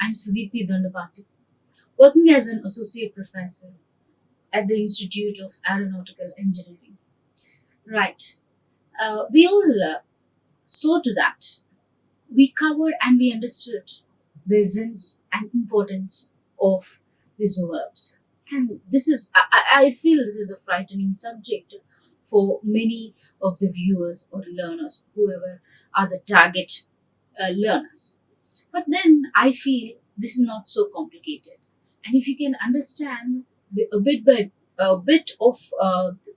I'm Sudeepthi Dondapati, working as an associate professor at the Institute of Aeronautical Engineering. Right. We all saw to that. We covered and we understood the essence and importance of these verbs. And I feel this is a frightening subject for many of the viewers or learners, whoever are the target learners. But then I feel this is not so complicated. And if you can understand a bit of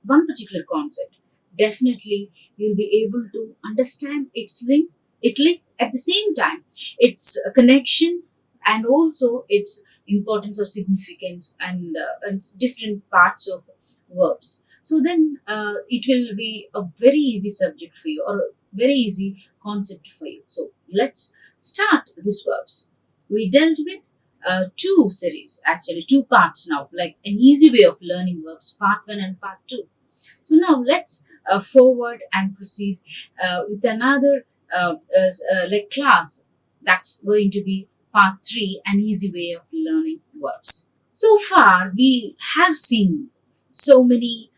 one particular concept, definitely you'll be able to understand its links at the same time, its connection and also its importance or significance and different parts of verbs. So then it will be a very easy subject for you or a very easy concept for you. So let's start these verbs. We dealt with two series, actually two parts now, like an easy way of learning verbs, part 1 and part 2. So now let's forward and proceed with another like class that's going to be part 3, an easy way of learning verbs. So far we have seen so many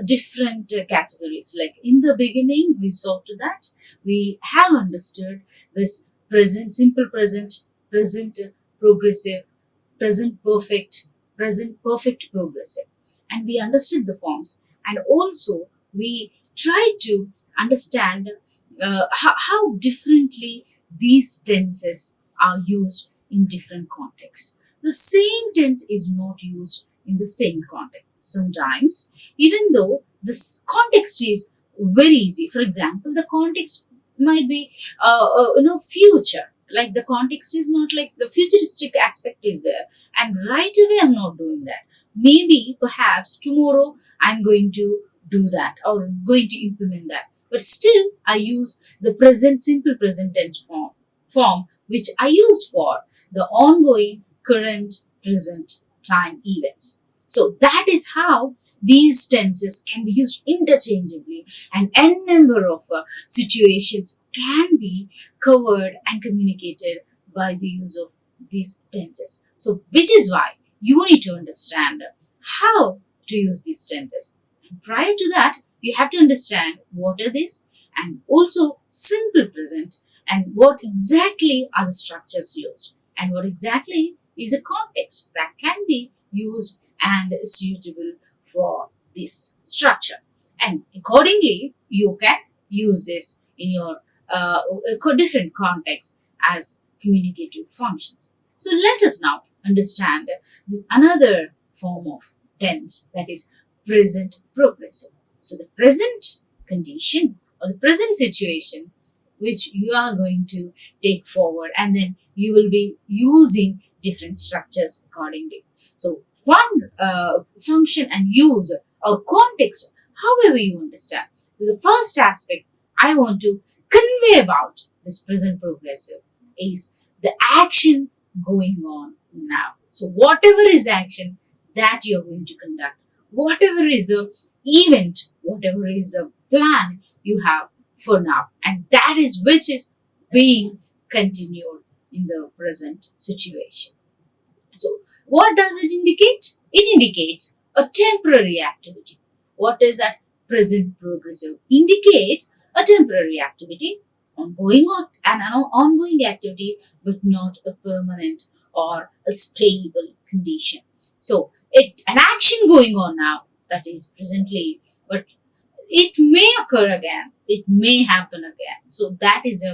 different categories. Like in the beginning we saw to that we have understood this present, simple present, present progressive, present perfect progressive, and we understood the forms, and also we tried to understand how differently these tenses are used in different contexts. The same tense is not used in the same context. Sometimes, even though this context is very easy, for example, the context might be future. Like the context is not like the futuristic aspect is there, and right away I'm not doing that. Maybe perhaps tomorrow I'm going to do that or going to implement that. But still, I use the present, simple present tense form which I use for the ongoing, current, present time events. So that is how these tenses can be used interchangeably, and n number of situations can be covered and communicated by the use of these tenses. So which is why you need to understand how to use these tenses. And prior to that, you have to understand what are these and also simple present and what exactly are the structures used and what exactly is a context that can be used and suitable for this structure. And accordingly, you can use this in your different contexts as communicative functions. So let us now understand this another form of tense, that is present progressive. So the present condition or the present situation which you are going to take forward, and then you will be using different structures accordingly. So one function and use or context, however you understand. So the first aspect I want to convey about this present progressive is the action going on now. So whatever is action that you're going to conduct, whatever is the event, whatever is the plan you have for now, and that is which is being continued in the present situation. So what does it indicate? It indicates a temporary activity. What is that? Present progressive indicates a temporary activity, an ongoing activity, but not a permanent or a stable condition. So an action going on now, that is presently, but it may occur again, it may happen again. So that is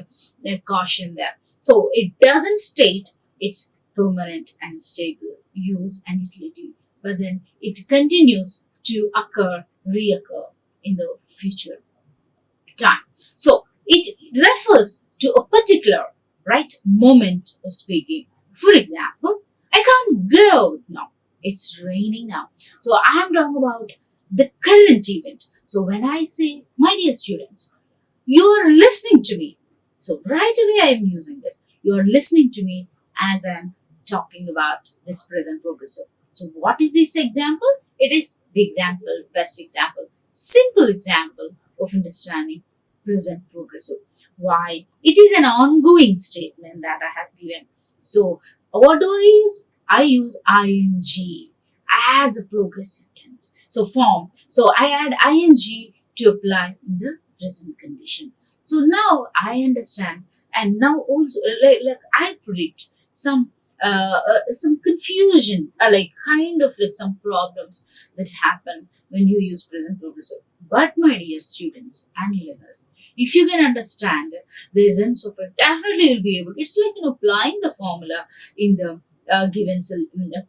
a caution there. So it doesn't state its permanent and stable use and utility, but then it continues to reoccur in the future time. So it refers to a particular moment of speaking. For example, I can't go now. It's raining now. So I am talking about the current event. So when I say, my dear students, you are listening to me. So right away I am using this. You are listening to me as I'm talking about this present progressive. So what is this example? It is the best example, simple example of understanding present progressive. Why? It is an ongoing statement that I have given. So what do I use? I use ing as a progressive tense. So form. So I add ing to apply in the present condition. So now I understand, and now also like I predict some confusion, like kind of like some problems that happen when you use present progressive. But my dear students and learners, if you can understand the essence of it, definitely you'll be able. It's like applying the formula in the given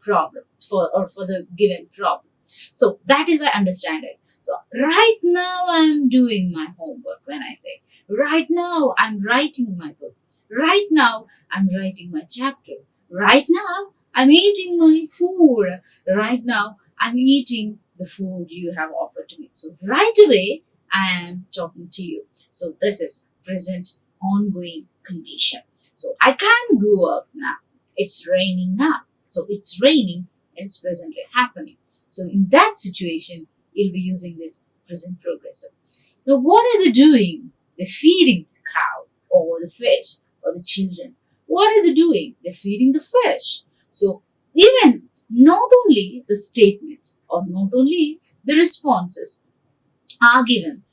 problem for the given problem. So that is why I understand it. So right now I'm doing my homework. When I say right now I'm writing my book. Right now I'm writing my chapter. Right now I'm eating my food. Right now I'm eating the food you have offered to me. So right away I am talking to you. So this is present ongoing condition. So I can't go out now. It's raining now. So it's raining and it's presently happening. So in that situation, you'll be using this present progressive. Now what are they doing? They're feeding the cow or the fish or the children. What are they doing? They're feeding the fish. So even not only the statements or not only the responses are given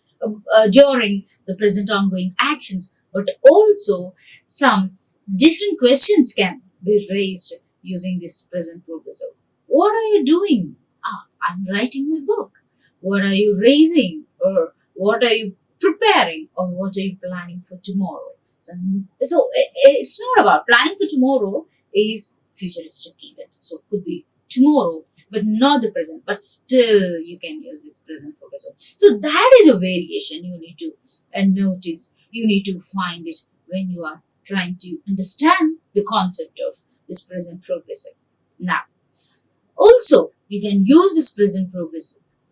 during the present ongoing actions, but also some different questions can be raised using this present progressive. What are you doing? I'm writing my book. What are you raising? Or what are you preparing? Or what are you planning for tomorrow? So it's not about planning for tomorrow is futuristic event. So it could be tomorrow, but not the present. But still, you can use this present progressive. So that is a variation you need to notice. You need to find it when you are trying to understand the concept of this present progressive. Now, also, you can use this present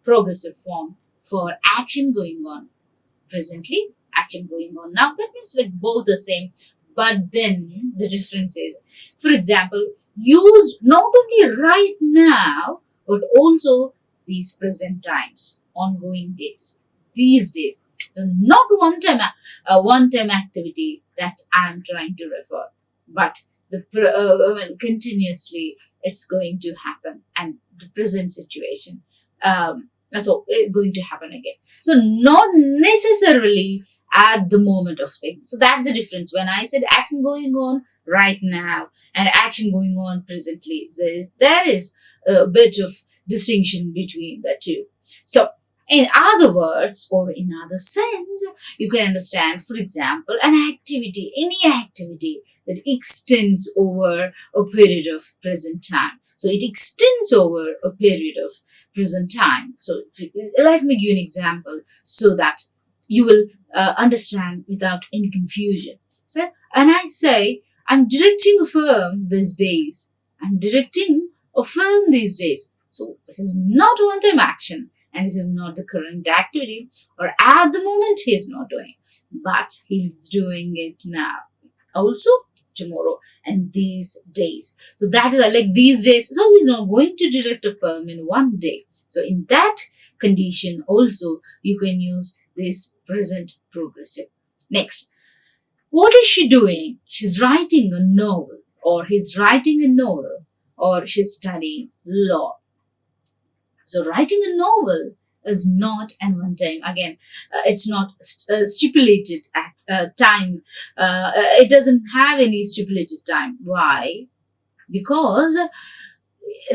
progressive form for action going on presently, action going on now. That means like both the same, but then the difference is, for example, use not only right now, but also these present times, ongoing days, these days. So not one-time activity that I'm trying to refer, but continuously it's going to happen, and the present situation. So it's going to happen again. So not necessarily at the moment of speaking. So that's the difference. When I said action going on right now and action going on presently, there is a bit of distinction between the two. So in other words, or in other sense, you can understand, for example, any activity that extends over a period of present time. So it extends over a period of present time. So let me give you an example so that you will understand without any confusion. So, and I say, I'm directing a film these days. I'm directing a film these days. So this is not one-time action, and this is not the current activity, or at the moment he is not doing, but he's doing it now. Also tomorrow and these days. So that is like these days. So he's not going to direct a film in one day. So in that condition also you can use this present progressive. Next, what is she doing? She's writing a novel, or he's writing a novel, or she's studying law. So writing a novel is not an one time. Again, it's not stipulated time. It doesn't have any stipulated time. Why? Because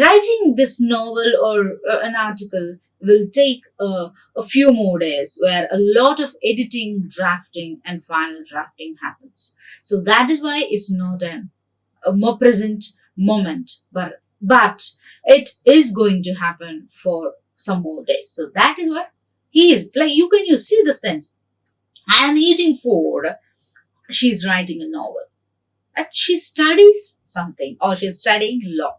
writing this novel or an article will take a few more days, where a lot of editing, drafting, and final drafting happens. So that is why it's not a more present moment, but it is going to happen for some more days. So that is why he is like, you see the sense. I am eating food. She's writing a novel. She studies something, or she's studying law.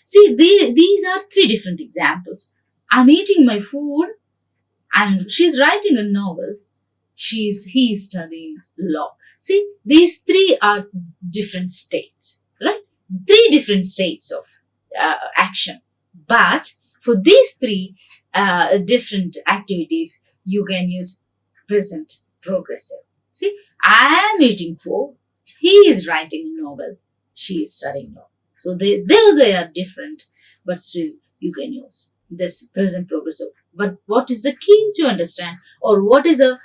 See, these are three different examples. I'm eating my food, and she's writing a novel. He's studying law. See, these three are different states, right? Three different states of action. But for these three different activities, you can use present progressive. See, I am eating food. He is writing a novel. she is studying law. So they are different, but still you can use this present progressive. But what is the key to understand, or what is a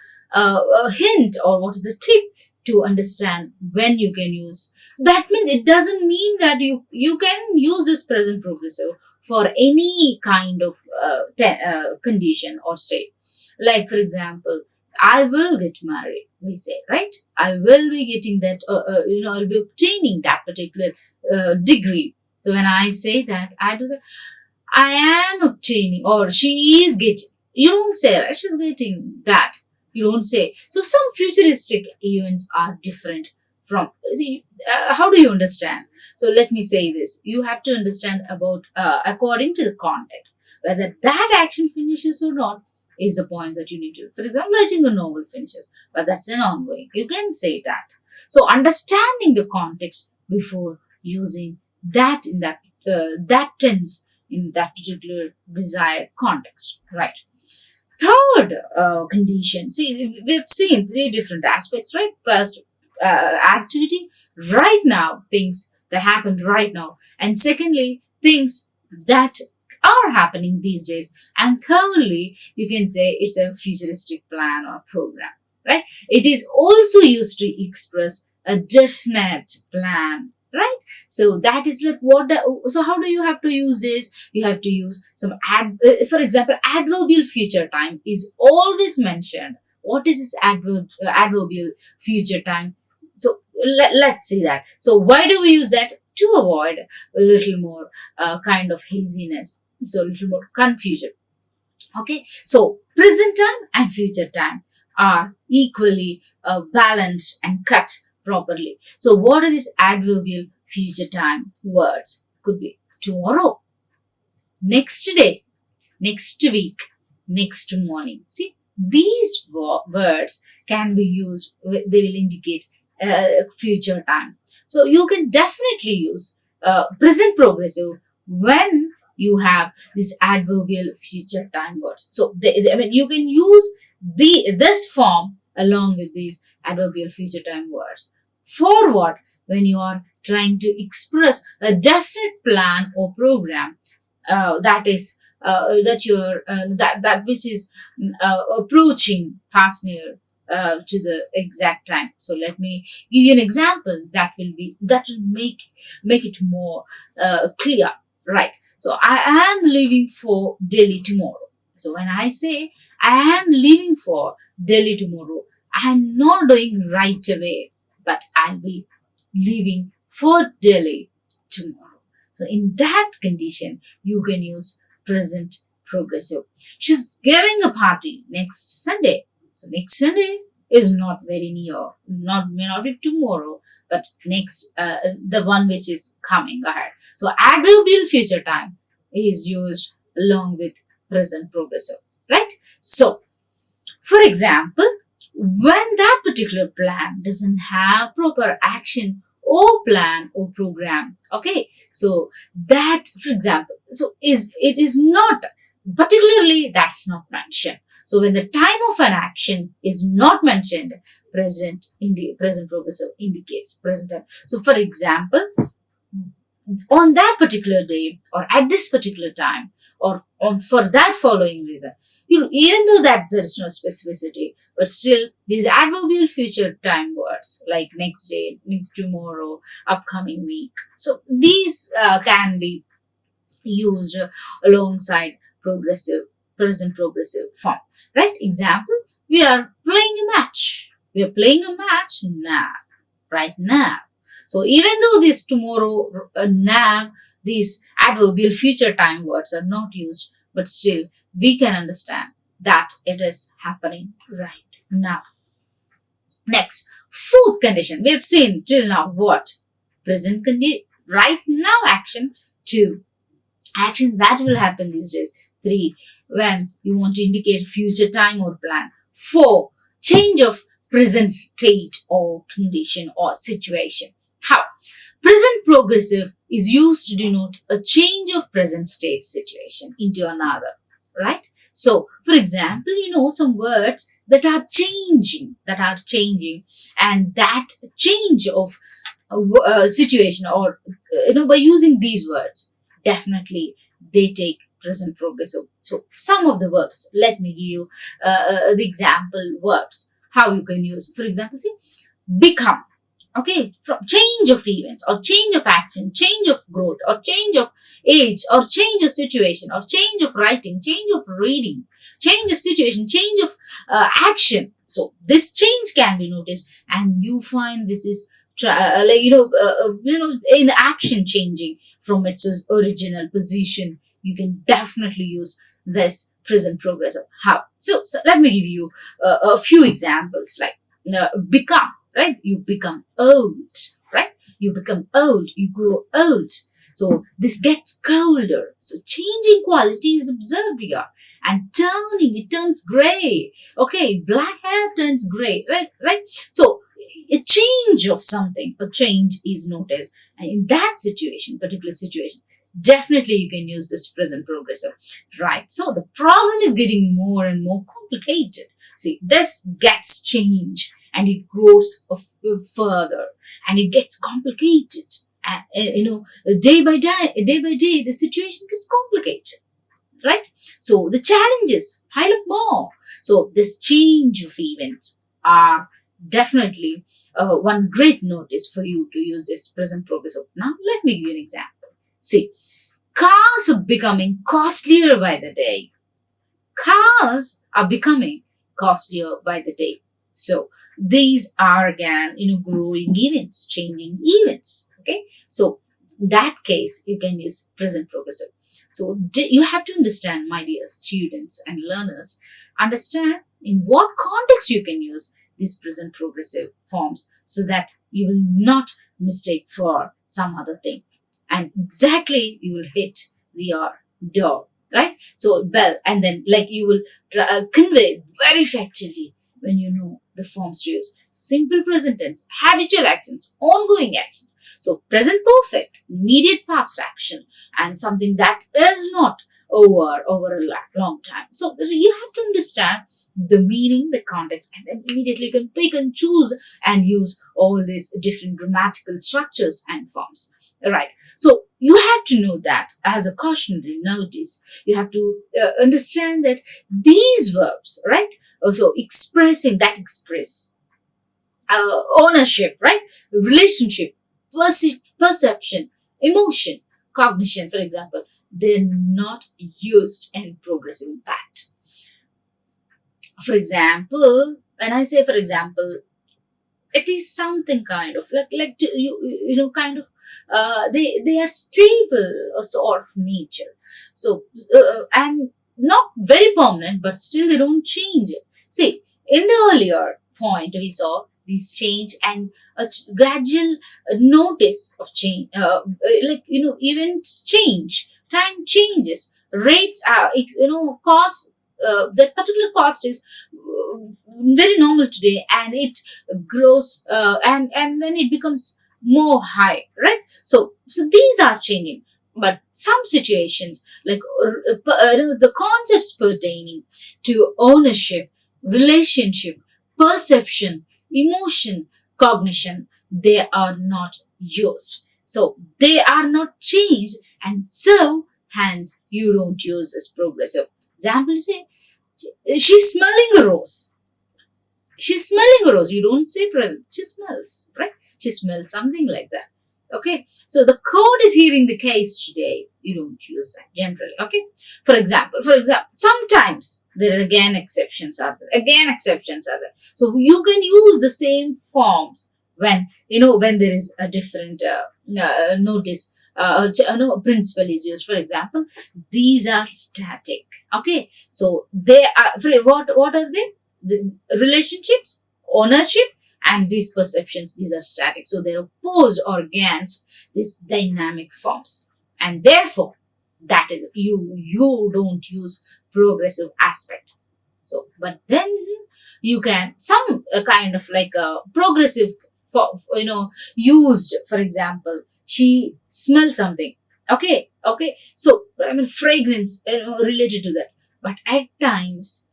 hint, or what is the tip to understand when you can use? So that means it doesn't mean that you can use this present progressive for any kind of condition or state. Like for example, I will get married, we say, right? I will be getting that, I'll be obtaining that particular degree. So when I say that, I do that, I am obtaining, or she is getting. You don't say, right? She's getting that. You don't say. So some futuristic events are different from. See, how do you understand? So let me say this. You have to understand about according to the context, whether that action finishes or not is the point that you need to. For example, writing a novel finishes, but that's an ongoing. You can say that. So understanding the context before using that in that tense in that particular desired context, right? Third condition. See, we've seen three different aspects, right? First, activity right now, things that happened right now, and secondly, things that are happening these days, and thirdly, you can say it's a futuristic plan or program, right? It is also used to express a definite plan, right? So that is like so how do you have to use this? You have to use some for example, adverbial future time is always mentioned. What is this adverbial future time? So let's see that. So why do we use that? To avoid a little more kind of haziness, so a little more confusion. Okay, so present time and future time are equally balanced and cut properly. So what are these adverbial future time words? Could be tomorrow, next day, next week, next morning. See, these words can be used, they will indicate future time. So you can definitely use present progressive when you have this adverbial future time words. So I mean, you can use this form along with these adverbial future time words. For what? When you are trying to express a definite plan or program that is that which is approaching fast near to the exact time. So let me give you an example that will make it more clear, right? So I am leaving for Delhi tomorrow. So when I say I am leaving for Delhi tomorrow, I am not doing right away, but I'll be leaving for Delhi tomorrow. So in that condition, you can use present progressive. She's giving a party next Sunday. So next Sunday is not very near, may not be tomorrow, but next, the one which is coming ahead. So adverbial future time is used along with present progressive, right? So, for example, when that particular plan doesn't have proper action or plan or program, okay, so that, for example, so it is not particularly, that's not mentioned. So when the time of an action is not mentioned, present progressive indicates present time. So for example, on that particular day or at this particular time or for that following reason, even though that there is no specificity, but still these adverbial future time words like next day, next tomorrow, upcoming week. So these can be used alongside present progressive form, right? Example, we are playing a match. We are playing a match now, right now. So even though this tomorrow, now, these adverbial future time words are not used, but still we can understand that it is happening right now. Next, fourth condition. We have seen till now what? Present condition, right now action. 2, action that will happen these days. 3, when you want to indicate future time or plan. 4, change of present state or condition or situation. How? Present progressive is used to denote a change of present state situation into another, right? So, for example, some words that are changing, and that change of situation, or by using these words, definitely they take present progressive. So some of the verbs, let me give you the example verbs how you can use. For example, see, become. Okay, from change of events or change of action, change of growth or change of age or change of situation or change of writing, change of reading, change of situation, change of action. So this change can be noticed, and you find this is in action changing from its original position. You can definitely use this present progressive. How? So let me give you a few examples, like become. Right? You become old, right? You become old, you grow old. So this gets colder. So changing quality is observed here. And turning, it turns gray. Okay, black hair turns gray, right? Right? So a change of something, a change is noticed. And in that situation, particular situation, definitely you can use this present progressive, right? So the problem is getting more and more complicated. See, this gets changed and it grows further and it gets complicated. And, day by day, the situation gets complicated, right? So the challenges pile up more. So this change of events are definitely one great notice for you to use this present progressive. Now, let me give you an example. See, cars are becoming costlier by the day. Cars are becoming costlier by the day. So these are again, growing events, changing events. Okay. So in that case, you can use present progressive. So you have to understand, my dear students and learners, understand in what context you can use these present progressive forms so that you will not mistake for some other thing. And exactly you will hit your door, right? So bell, and then like you will convey very effectively when you know the forms to use. Simple present tense, habitual actions, ongoing actions. So present perfect, immediate past action, and something that is not over a long time. So you have to understand the meaning, the context, and then immediately you can pick and choose and use all these different grammatical structures and forms. Right. So you have to know that as a cautionary notice, you have to understand that these verbs, right? Also expressing that express ownership, right? Relationship, perception, emotion, cognition, for example, they're not used in progressive impact. For example, when I say, for example, it is something kind of kind of they are stable or sort of nature. So and not very permanent, but still they don't change it. See, in the earlier point we saw these change and a gradual notice of change, events change, time changes, rates are cost. That particular cost is very normal today, and it grows and then it becomes more high, right? So these are changing, but some situations like the concepts pertaining to ownership, relationship, perception, emotion, cognition, they are not used. So they are not changed, and so hence you don't use this progressive. Example, you say, she's smelling a rose. She's smelling a rose. You don't say present. She smells, right? She smells something like that. Okay. So the court is hearing the case today. You don't use that generally. Okay. For example, sometimes there are again exceptions are there. Again exceptions are there. So you can use the same forms when there is a different notice. Principle is used. For example, these are static. Okay, so they are what are they? The relationships, ownership, and these perceptions. These are static. So they're opposed or against these dynamic forms, and therefore that is you don't use progressive aspect. So, but then you can some kind of like a progressive used. For example, she smells something. Okay. So I mean fragrance related to that. But at times,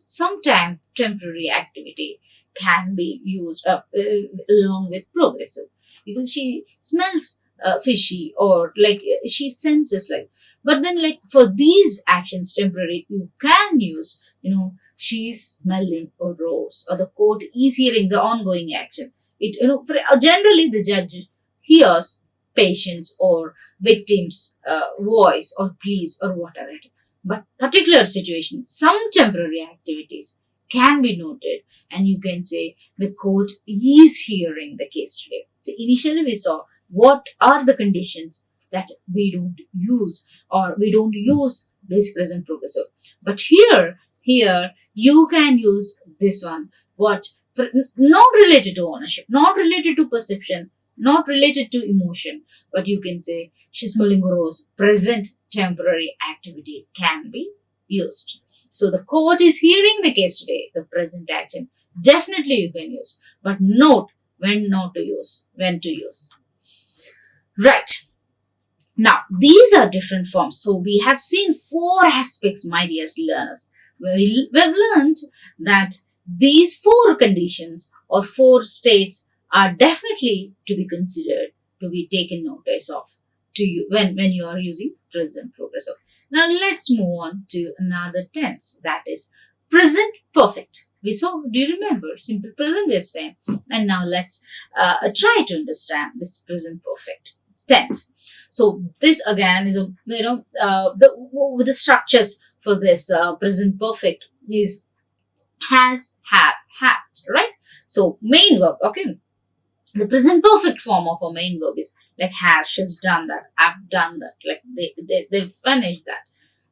sometimes temporary activity can be used along with progressive. because she smells fishy, or like she senses like. But then, like for these actions, temporary, you can use, she's smelling a rose, or the court is hearing the ongoing action. It, generally the judge hears patient's or victim's voice or pleas or whatever it is. But particular situations, some temporary activities can be noted, and you can say the court is hearing the case today. So initially we saw what are the conditions that we don't use, or we don't use this present progressive. But here you can use this one. What? Not related to ownership, not related to perception, not related to emotion, but you can say she's smelling a rose. Present temporary activity can be used. So the court is hearing the case today. The present action definitely you can use, but note when not to use, when to use. Right. Now, these are different forms. So we have seen 4 aspects, my dear learners. We've learned that these 4 conditions or 4 states are definitely to be considered, to be taken notice of to you when you are using present progressive. Now let's move on to another tense, that is present perfect. We saw, do you remember? Simple present we have seen. And now let's try to understand this present perfect tense. So this again is the structures for this present perfect is has, have, had, right? So main verb, okay. The present perfect form of a main verb is like has, she's done that, I've done that, like they've finished that.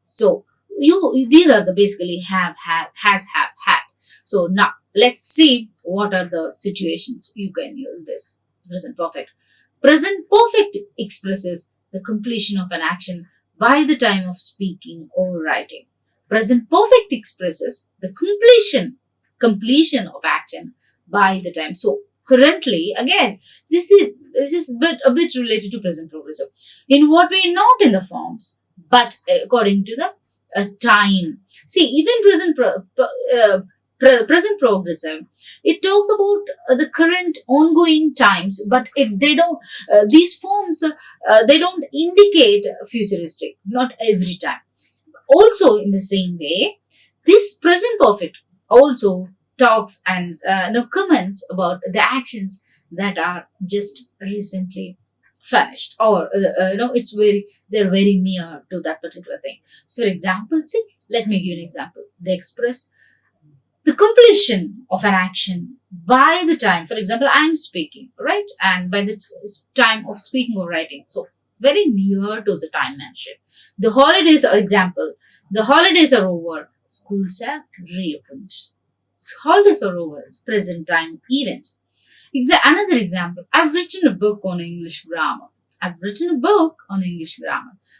So these are the basically have, has, have, had. So now let's see what are the situations you can use this present perfect. Present perfect expresses the completion of an action by the time of speaking or writing. Present perfect expresses the completion of action by the time. So currently, again, this is a bit related to present progressive. In what way? Not in the forms, but according to the time. See, even present progressive, it talks about the current ongoing times, but they don't. These forms they don't indicate futuristic. Not every time. Also, in the same way, this present perfect also talks and comments about the actions that are just recently finished, or they're very near to that particular thing. So, for example, see, let me give you an example. They express the completion of an action by the time, for example, I'm speaking, right, and by the time of speaking or writing. So very near to the time mentioned. The holidays are example. The holidays are over. Schools have reopened. Holidays are over. Present time events. Another example. I've written a book on English grammar.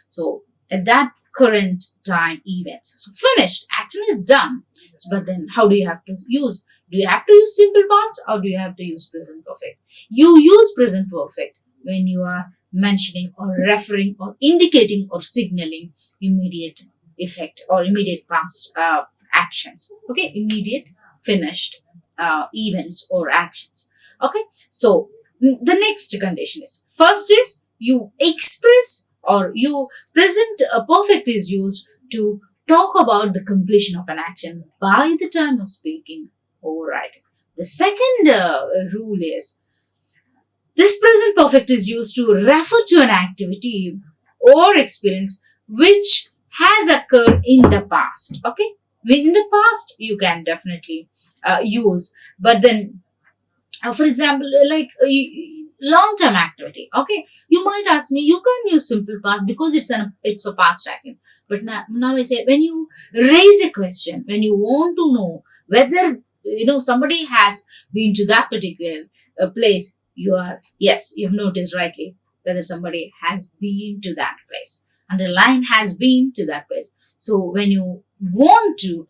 So at that current time events. So finished. Action is done. But then how do you have to use? Do you have to use simple past, or do you have to use present perfect? You use present perfect when you are mentioning or referring or indicating or signaling immediate effect or immediate past actions. Okay, immediate finished events or actions. Okay, so the next condition is, first is you express or you present perfect is used to talk about the completion of an action by the time of speaking or writing. The second rule is this present perfect is used to refer to an activity or experience which has occurred in the past. Okay, in the past you can definitely use, but then for example, like long-term activity. Okay, you might ask me, you can use simple past because it's a past action. But now I say, when you raise a question, when you want to know whether somebody has been to that particular place, you've noticed rightly whether somebody has been to that place. Underline has been to that place. So when you want to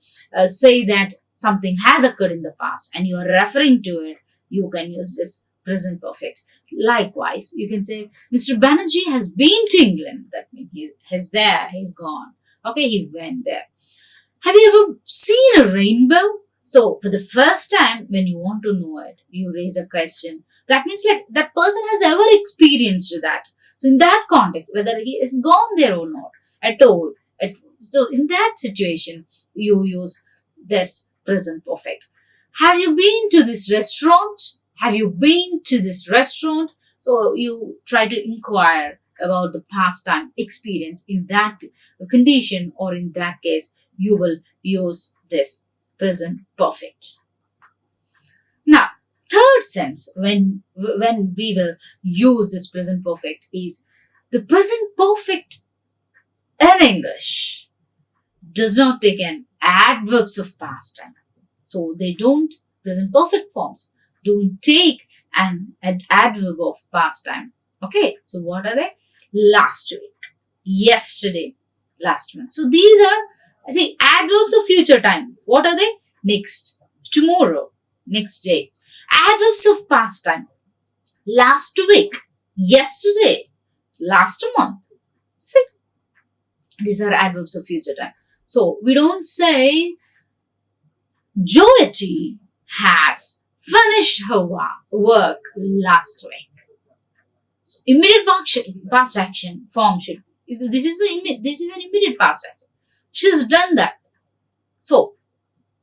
say that something has occurred in the past and you are referring to it, you can use this present perfect. Likewise, you can say, Mr. Banerjee has been to England. That means he's gone. Okay, he went there. Have you ever seen a rainbow? So for the first time, when you want to know it, you raise a question. That means like that person has ever experienced that. So in that context, whether he has gone there or not at all, so in that situation, you use this present perfect. Have you been to this restaurant? Have you been to this restaurant? So you try to inquire about the past time experience in that condition, or in that case, you will use this present perfect. Now, third sense when we will use this present perfect is the present perfect in English does not take an adverbs of past time. So they don't, present perfect forms don't take an adverb of past time. Okay, so what are they? Last week, yesterday, last month. So these are, I say, adverbs of future time. What are they? Next, tomorrow, next day. Adverbs of past time. Last week, yesterday, last month. See, these are adverbs of future time. So we don't say Joety has finished her work last week. So immediate past action form should, this is an immediate past action. She's done that. So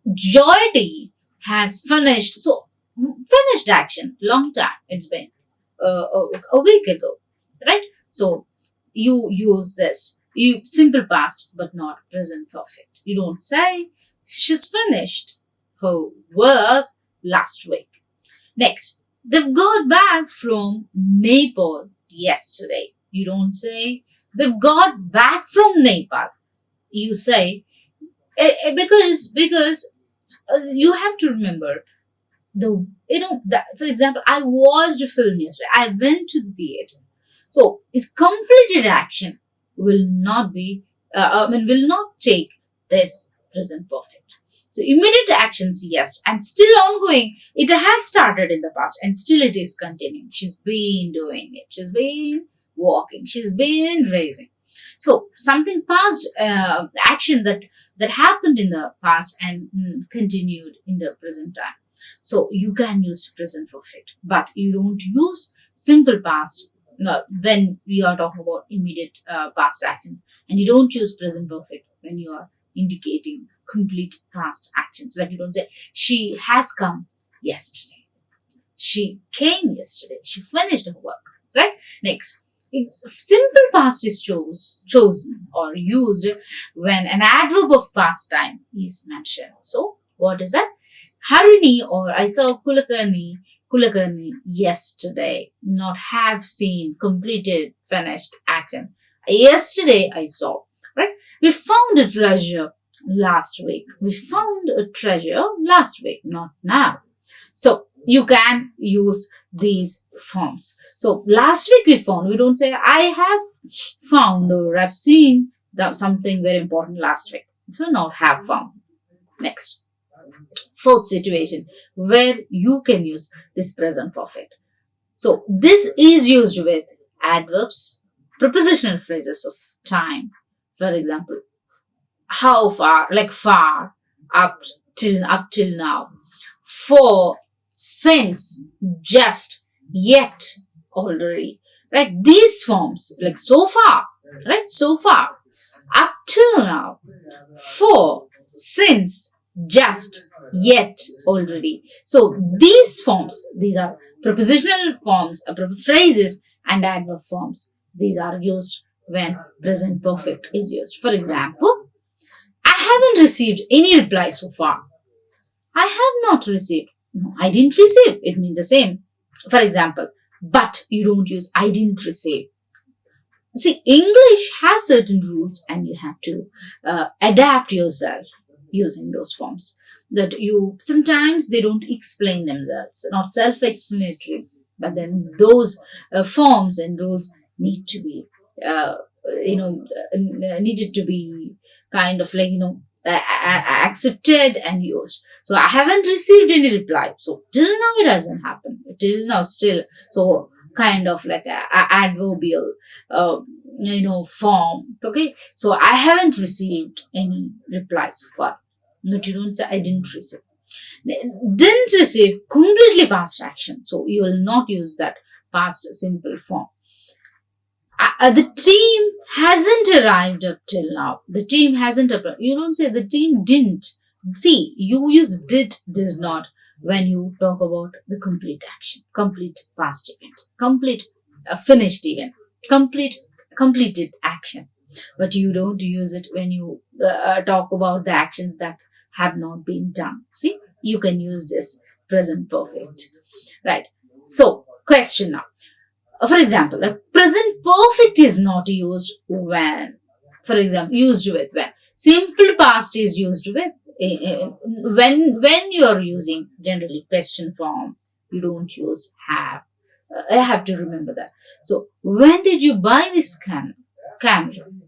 Joety has finished. So finished action, long time. It's been a week ago, right? So you use this. You simple past, but not present perfect. You don't say she's finished her work last week. Next, they've got back from Nepal yesterday. You don't say they've got back from Nepal. You say because you have to remember for example, I watched a film yesterday. I went to the theater. So is completed action will not be will not take this present perfect. So immediate actions, yes, and still ongoing. It has started in the past and still it is continuing. She's been doing it. She's been walking. She's been raising. So something past action that happened in the past and continued in the present time. So you can use present perfect, but you don't use simple past when we are talking about immediate past actions, and you don't use present perfect when you are indicating complete past actions. Like you don't say she has come yesterday, she came yesterday, she finished her work, right? Next, it's simple past is chosen or used when an adverb of past time is mentioned. So what is that? Harini, or I saw Kulakarni yesterday, not have seen, completed, finished, action. Yesterday I saw, right? We found a treasure last week. We found a treasure last week, not now. So you can use these forms. So last week we found, we don't say I have found or I've seen something very important last week. So not have found. Next. Fourth situation where you can use this present perfect. So this is used with adverbs, prepositional phrases of time. For example, how far, like far, up till now, for, since, just, yet, already. Right? These forms, like so far, right? So far, up till now, for, since, just, yet, already. So these forms, these are prepositional forms, phrases and adverb forms. These are used when present perfect is used. For example, I haven't received any reply so far. I have not received. No, I didn't receive. It means the same. For example, but you don't use I didn't receive. See, English has certain rules and you have to adapt yourself using those forms. That you, sometimes they don't explain themselves, not self-explanatory, but then those forms and rules need to be, needed to be kind of like, accepted and used. So I haven't received any reply. So till now it hasn't happened. Till now still. So kind of like a adverbial, form. Okay. So I haven't received any reply so far. But you don't say I didn't receive. Didn't receive, completely past action. So you will not use that past simple form. The team hasn't arrived up till now. The team hasn't arrived. You don't say the team didn't. See, you use did not when you talk about the complete action, complete past event, complete finished event, complete completed action. But you don't use it when you talk about the actions that have not been done. See, you can use this present perfect, right? So, question now. For example, a present perfect is not used when, for example, used with when. Simple past is used with when you are using generally question form. You don't use have. I have to remember that. So, when did you buy this camera?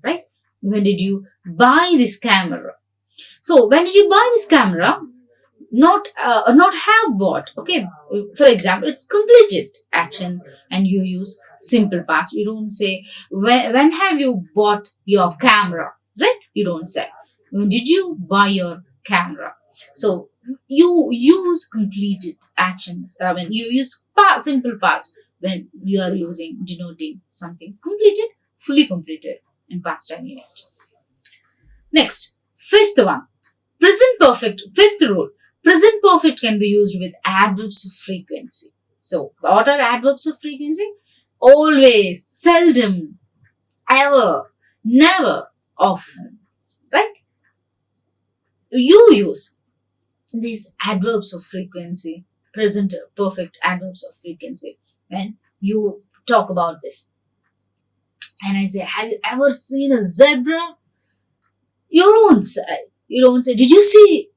Right? When did you buy this camera? So, when did you buy this camera? Not have bought. Okay, for example, it's completed action and you use simple past. You don't say when have you bought your camera, right? You don't say when did you buy your camera. So you use completed actions. When you use simple past when you are using denoting something completed, fully completed in past time unit. Next, fifth one, present perfect. Fifth rule, present perfect can be used with adverbs of frequency. So, what are adverbs of frequency? Always, seldom, ever, never, often. Right? You use these adverbs of frequency, present perfect adverbs of frequency, when you talk about this. And I say, have you ever seen a zebra? You don't say, did you see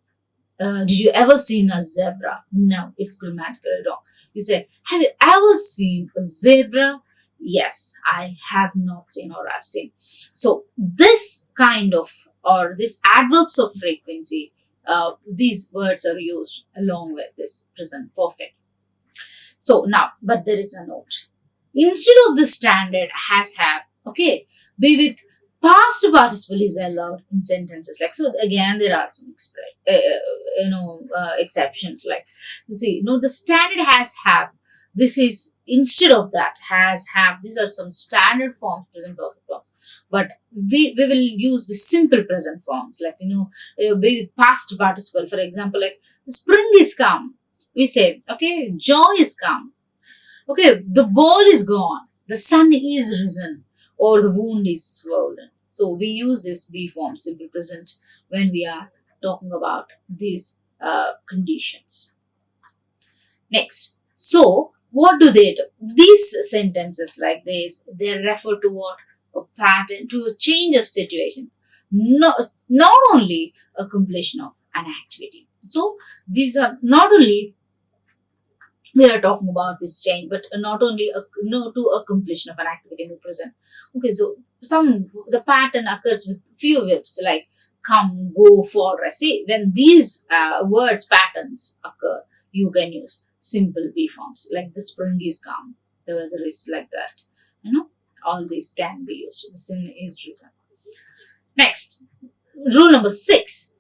did you ever seen a zebra? No, it's grammatically wrong. You say, have you ever seen a zebra? Yes, I have not seen or I've seen. So this kind of or this adverbs of frequency, these words are used along with this present perfect. So now, but there is a note. Instead of the standard has have, okay, be with past participle is allowed in sentences. Like so, again there are some exceptions. Like you see, the standard has have. This is instead of that has have. These are some standard forms, present perfect forms. But we will use the simple present forms, like be with past participle. For example, like the spring is come. We say, okay, joy is come. Okay, the ball is gone. The sun is risen, or the wound is swollen. So we use this be form, simple present, when we are talking about these conditions. Next, so what do they do? These sentences like this, they refer to what? A pattern, to a change of situation. Not only a completion of an activity. So these are not only we are talking about this change, but not only to a completion of an activity in the present. Okay, so the pattern occurs with few verbs like come, go, for. See, when these words patterns occur, you can use simple be forms like the spring is come, the weather is like that. All these can be used. The sin is risen. Next, rule number 6.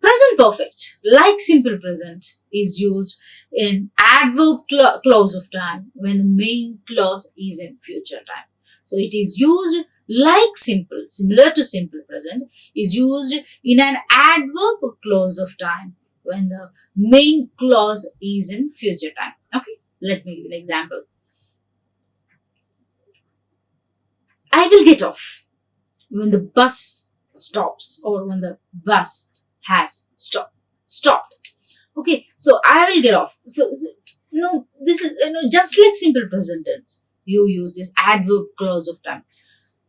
Present perfect, like simple present, is used in adverb clause of time when the main clause is in future time. So it is used like simple, similar to simple present, is used in an adverb clause of time when the main clause is in future time. Okay, let me give an example. I will get off when the bus stops or when the bus has stopped. Okay, so I will get off. So this is just like simple present tense. You use this adverb clause of time.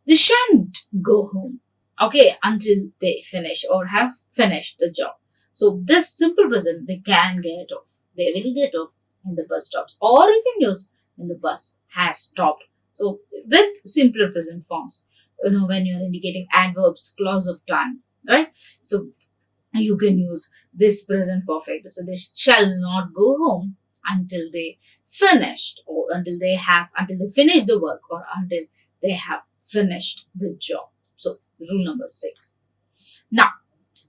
They shan't go home, okay, until they finish or have finished the job. So this simple present, they can get off. They will get off when the bus stops, or you can use when the bus has stopped. So with simpler present forms, when you are indicating adverbs clause of time, right? So you can use this present perfect. So they shall not go home until they finished, or until they finish the work, or until they have finished the job. So rule number 6. Now,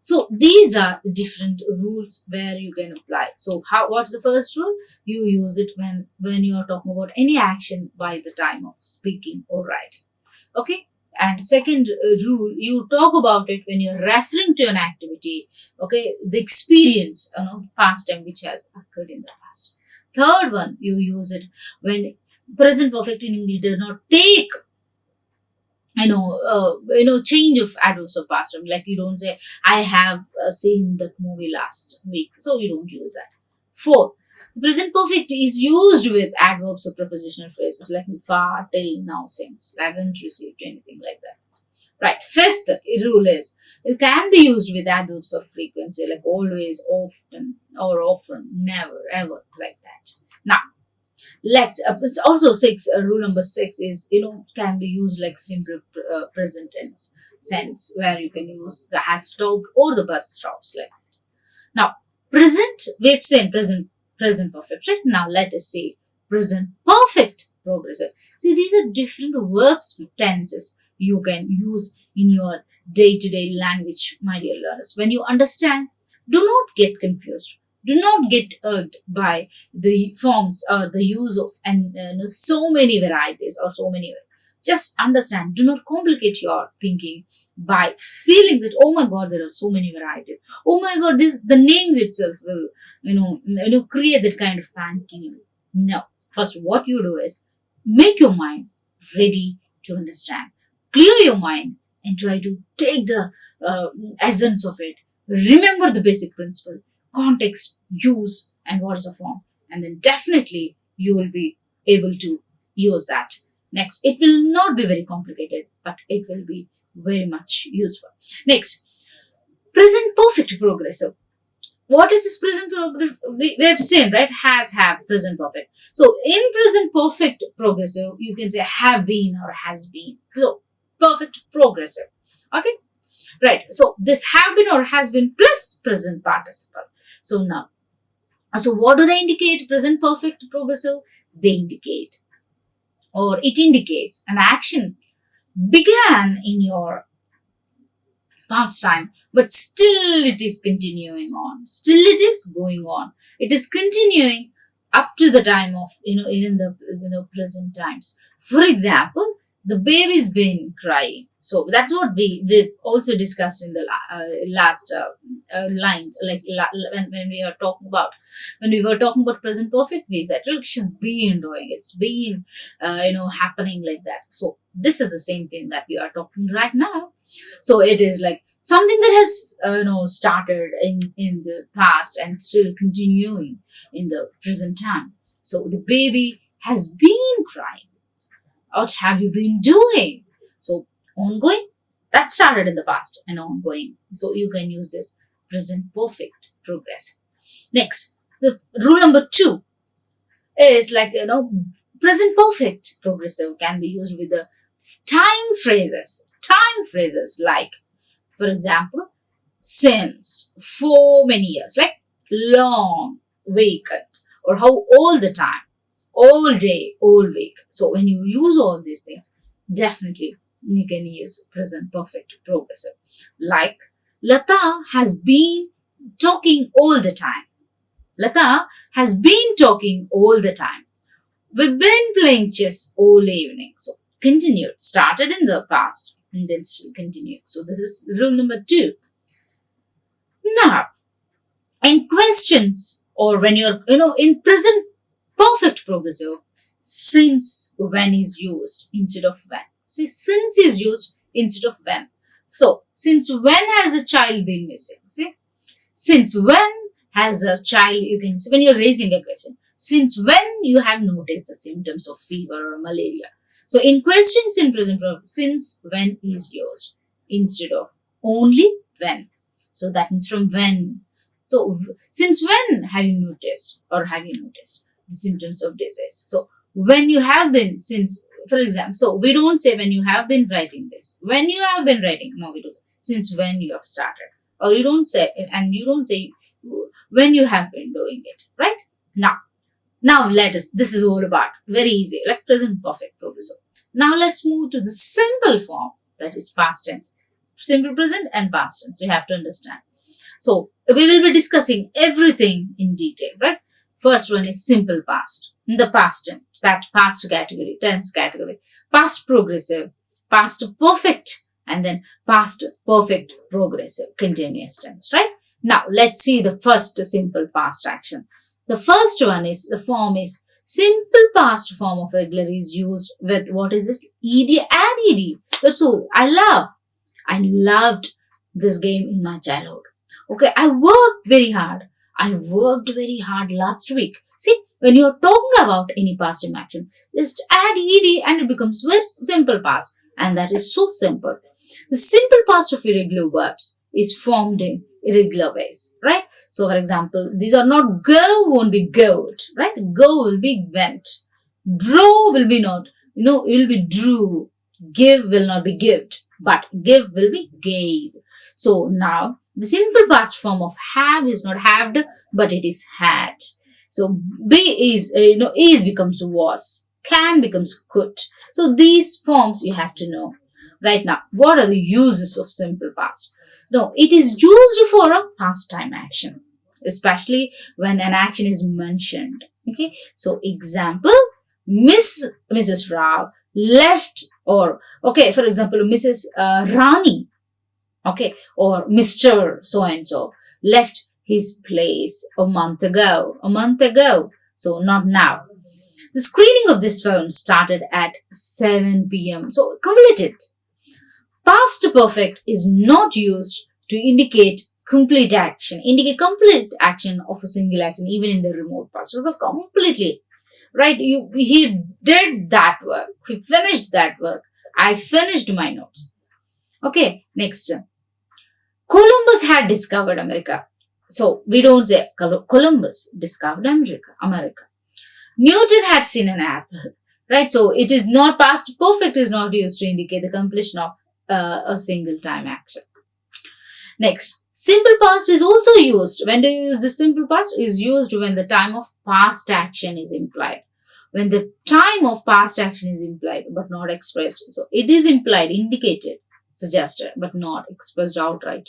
So these are different rules where you can apply. So what's the first rule? You use it when you are talking about any action by the time of speaking or writing. Okay. And second rule, you talk about it when you're referring to an activity. Okay, the experience, past time which has occurred in the past. Third one, you use it when present perfect in English does not take change of adverbs of past time. Like you don't say I have seen that movie last week, so you don't use that. Fourth, the present perfect is used with adverbs or prepositional phrases like far, till, now, since, haven't received, anything like that. Right. Fifth rule is it can be used with adverbs of frequency like always, often, or often, never, ever, like that. Now, let's also rule number 6 is can be used like simple present tense sense where you can use the has stopped or the bus stops like that. Now, present, we've seen present perfect, right? Now let us see present perfect progressive. See, these are different verbs tenses you can use in your day-to-day language, my dear learners. When you understand, do not get confused. Do not get irked by the forms or the use of so many varieties or so many. Just understand. Do not complicate your thinking by feeling that oh my god there are so many varieties. Oh my god, the names itself will create that kind of panicking. No. First, what you do is make your mind ready to understand. Clear your mind and try to take the essence of it. Remember the basic principle, context, use, and what is a form. And then definitely you will be able to use that. Next, it will not be very complicated, but it will be very much useful. Next, present perfect progressive. What is this present progressive? We have seen, right? Has, have, present perfect. So in present perfect progressive, you can say have been or has been. So perfect progressive. Okay. Right. So this have been or has been plus present participle. So now, so what do they indicate? Present perfect progressive. They indicate, or it indicates, an action began in your past time, but still it is continuing on. Still it is going on. It is continuing up to the time of, even the present times. For example, the baby's been crying. So that's what we also discussed in the last lines. Like when we are talking about, when we were talking about present perfect, we said, look, she's been doing. It's been, happening like that. So this is the same thing that we are talking right now. So it is like something that has, started in the past and still continuing in the present time. So the baby has been crying. What have you been doing? So ongoing, that started in the past and ongoing. So you can use this present perfect progressive. Next, the rule number 2 is like, present perfect progressive can be used with the time phrases. Time phrases like, for example, since, for many years, like long, vacant, or how all the time, all day, all week. So when you use all these things, definitely you can use present perfect progressive. Like, Lata has been talking all the time. Lata has been talking all the time. We've been playing chess all evening. So continued, started in the past and then still continued. So this is rule number 2. Now, in questions or when you're, in present perfect progressive, since when is used instead of when. See, since is used instead of when. So, since when has a child been missing? See, since when has a child, you can say when you're raising a question, since when you have noticed the symptoms of fever or malaria. So, in questions in present perfect, since when is used instead of only when. So, that means from when. So, since when have you noticed or have you noticed the symptoms of disease? So, when you have been, since, for example, so we don't say when you have been writing this. When you have been writing, no, we don't say since when you have started. Or you don't say, and you don't say when you have been doing it, right? Now this is all about, very easy, like present perfect progressive. Now let's move to the simple form, that is past tense. Simple present and past tense, you have to understand. So we will be discussing everything in detail, right? First one is simple past, in the past tense, past category, tense category, past progressive, past perfect, and then past perfect progressive continuous tense, right? Now let's see the first simple past action. The first one is, the form is simple past form of regular is used with, what is it? Ed and ed. That's all. I loved this game in my childhood. Okay, I worked very hard. I worked very hard last week. See, when you're talking about any past time action, just add ed and it becomes very simple past. And that is so simple. The simple past of irregular verbs is formed in irregular ways, right? So, for example, these are not go, won't be goed, right? Go will be went. Draw will be not, it will be drew. Give will not be gived, but give will be gave. So now the simple past form of have is not haved, but it is had. So be is, is becomes was, can becomes could. So these forms you have to know. Right now, what are the uses of simple past? No, it is used for a past time action, especially when an action is mentioned. Okay, so example, Mrs. Rao left, or okay, for example, Mrs. Rani, okay, or Mr. So and so left his place a month ago. So not now. The screening of this film started at 7 p.m. So completed. Past perfect is not used to indicate complete action of a single action, even in the remote past. So completely, right? He did that work. He finished that work. I finished my notes. Okay, next. Columbus had discovered America. So we don't say Columbus discovered America. Newton had seen an apple. Right? So it is not, past perfect is not used to indicate the completion of a single time action. Next, simple past is also used. When do you use the simple past? Is used when the time of past action is implied. When the time of past action is implied but not expressed. So it is implied, indicated, suggested, but not expressed outright.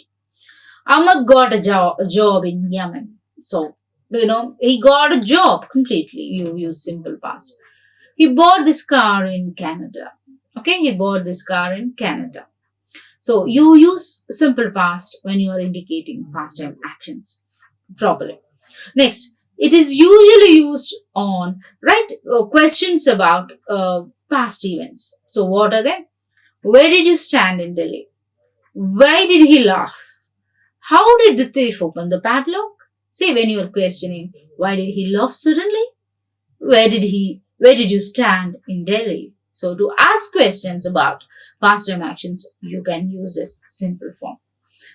Ahmad got a job in Yemen. So, he got a job completely. You use simple past. He bought this car in Canada. Okay, he bought this car in Canada. So you use simple past when you are indicating past time actions properly. Next, it is usually used on, right, questions about past events. So what are they? Where did you stand in Delhi? Why did he laugh? How did the thief open the padlock? See, when you are questioning, why did he laugh suddenly? Where did you stand in Delhi? So to ask questions about past time actions, you can use this simple form.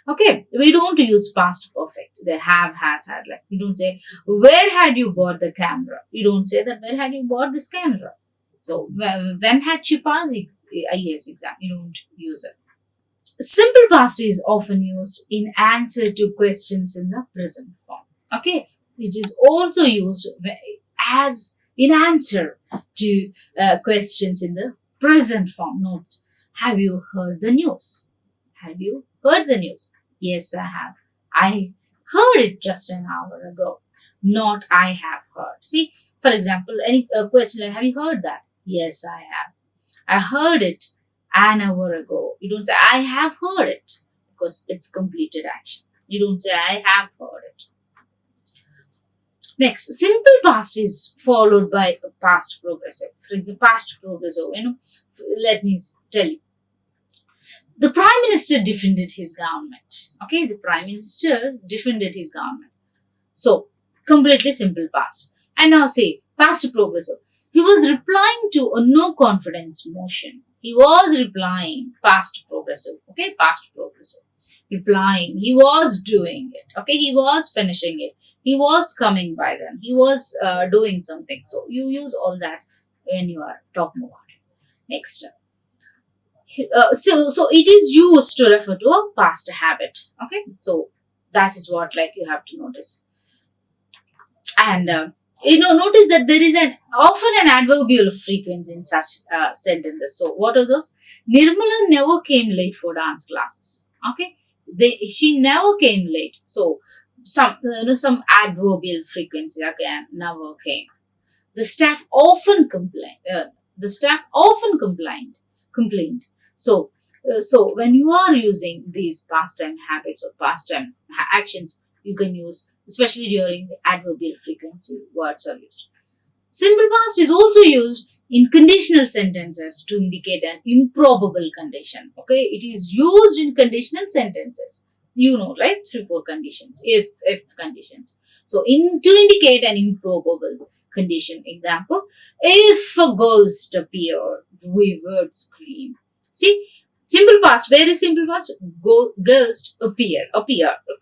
Okay, we don't use past perfect. They have, has, had. Like we don't say, where had you bought the camera? We don't say that, where had you bought this camera? So when had she passed the IAS exam? You don't use it. Simple past is often used in answer to questions in the present form. Okay, it is also used as in answer to questions in the present form. Note, have you heard the news? Have you heard the news? Yes, I have. I heard it just an hour ago. Not I have heard. See, for example, any question like, have you heard that? Yes, I have. I heard it an hour ago. You don't say, I have heard it, because it's completed action. You don't say, I have heard it. Next, simple past is followed by a past progressive. For example, past progressive, let me tell you. The Prime Minister defended his government. Okay, the Prime Minister defended his government. So, completely simple past. And now say, past progressive. He was replying to a no confidence motion. He was replying, past progressive. Okay, past progressive. Replying. He was doing it. Okay, he was finishing it. He was coming by then. He was doing something. So you use all that when you are talking about it. Next. So it is used to refer to a past habit. Okay, so that is what you have to notice. And notice that there is often an adverbial frequency in such sentences. So what are those? Nirmala never came late for dance classes. Okay, She never came late. So some adverbial frequency again never came. The staff often complained. The staff often complained. So, so when you are using these past time habits or past time actions, you can use, especially during the adverbial frequency words are used. Simple past is also used in conditional sentences to indicate an improbable condition. Okay, it is used in conditional sentences. You know, right? 3-4 conditions, if conditions. So, to indicate an improbable condition. Example: if a ghost appeared, we would scream. See, simple past, very simple past. Ghost appear,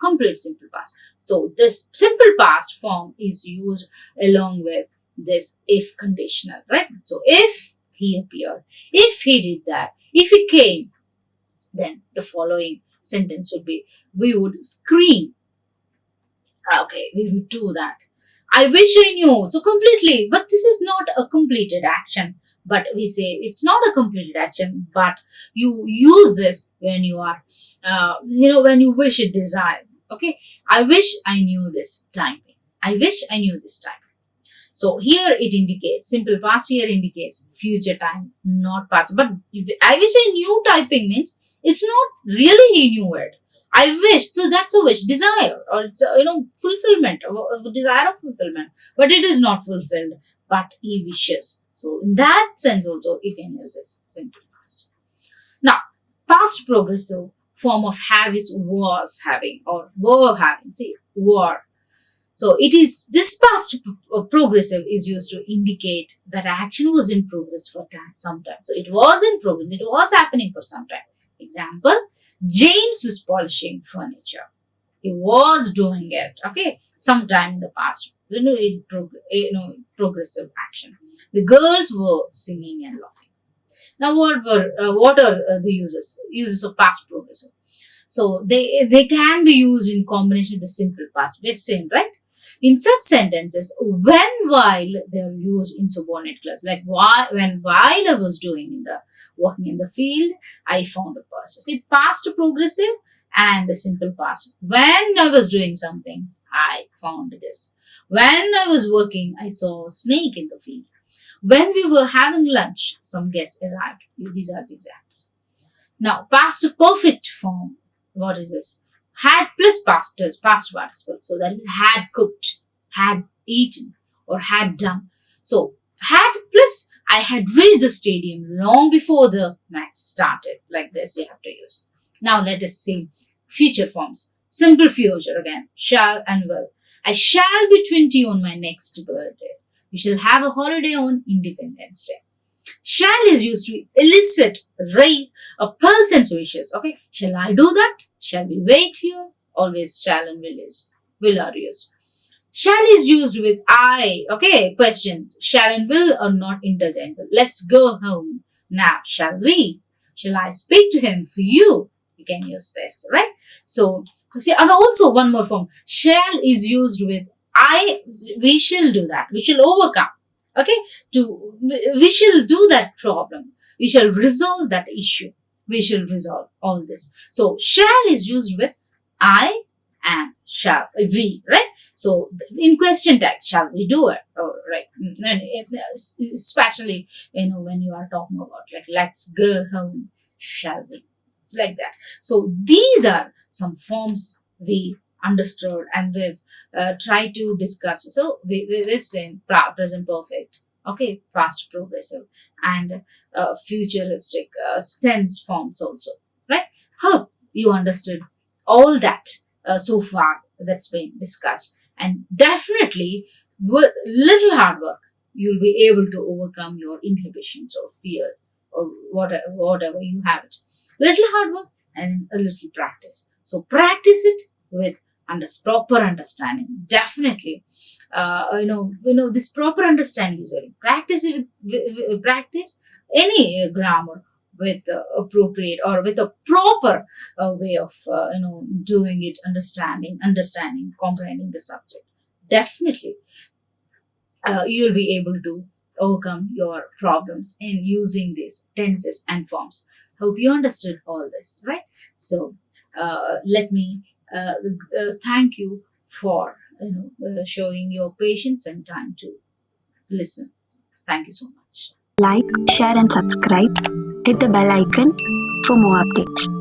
complete simple past. So, this simple past form is used along with this if conditional, right? So if he appeared, if he did that, if he came, then the following sentence would be, we would scream. Okay, we would do that. I wish I knew. So completely, but this is not a completed action. But we say it's not a completed action, but you use this when you are, when you wish it desire. Okay, I wish I knew this typing. I wish I knew this typing. So here it indicates, simple past here indicates future time, not past. But I wish I knew typing means it's not really he knew it. I wish, so that's a wish, desire, or it's fulfillment, a desire of fulfillment. But it is not fulfilled, but he wishes. So in that sense also, you can use this simple past. Now, past progressive form of have is was having or were having. See, were. So it is this past progressive is used to indicate that action was in progress for some time. So it was in progress. It was happening for some time. Example: James was polishing furniture. He was doing it. Okay, sometime in the past. Progressive action. The girls were singing and laughing. Now, what are the uses of past progressive? So they can be used in combination with the simple past. We've seen, right? In such sentences, when, while, they are used in subordinate clause. Like while I was working in the field, I found a person. See, past progressive and the simple past. When I was doing something, I found this. When I was working, I saw a snake in the field. When we were having lunch, some guests arrived. These are the examples. Now, past perfect form. What is this? Had plus past participle. So that means had cooked, had eaten, or had done. So had plus I had reached the stadium long before the match started. Like this you have to use. Now let us see future forms. Simple future again. Shall and will. I shall be 20 on my next birthday. We shall have a holiday on Independence Day. Shall is used to elicit, raise a person's wishes. Okay, shall I do that? Shall we wait here? Always shall and will are used. Shall is used with I. Okay, questions. Shall and will are not interchangeable. Let's go home now. Shall we? Shall I speak to him for you? You can use this, right? So see, and also one more form. Shall is used with I. We shall do that. We shall overcome. Okay, we shall do that problem. We shall resolve that issue. We shall resolve all this. So shall is used with I and shall, we, right? So in question tag, shall we do it? Or right, especially when you are talking about like let's go home, shall we, like that. So these are some forms we understood and we've tried to discuss. So we've seen present perfect, okay, past progressive, and futuristic tense forms also, right? Hope you understood all that so far that's been discussed, and definitely with little hard work you'll be able to overcome your inhibitions or fears or whatever you have it. Little hard work and a little practice. So practice it with proper understanding. Definitely, this proper understanding is very. Practice any grammar with appropriate or with a proper way of doing it, understanding, comprehending the subject. Definitely, you'll be able to overcome your problems in using these tenses and forms. Hope you understood all this, right? So let me thank you for showing your patience and time to listen. Thank you so much. Like, share, and subscribe. Hit the bell icon for more updates.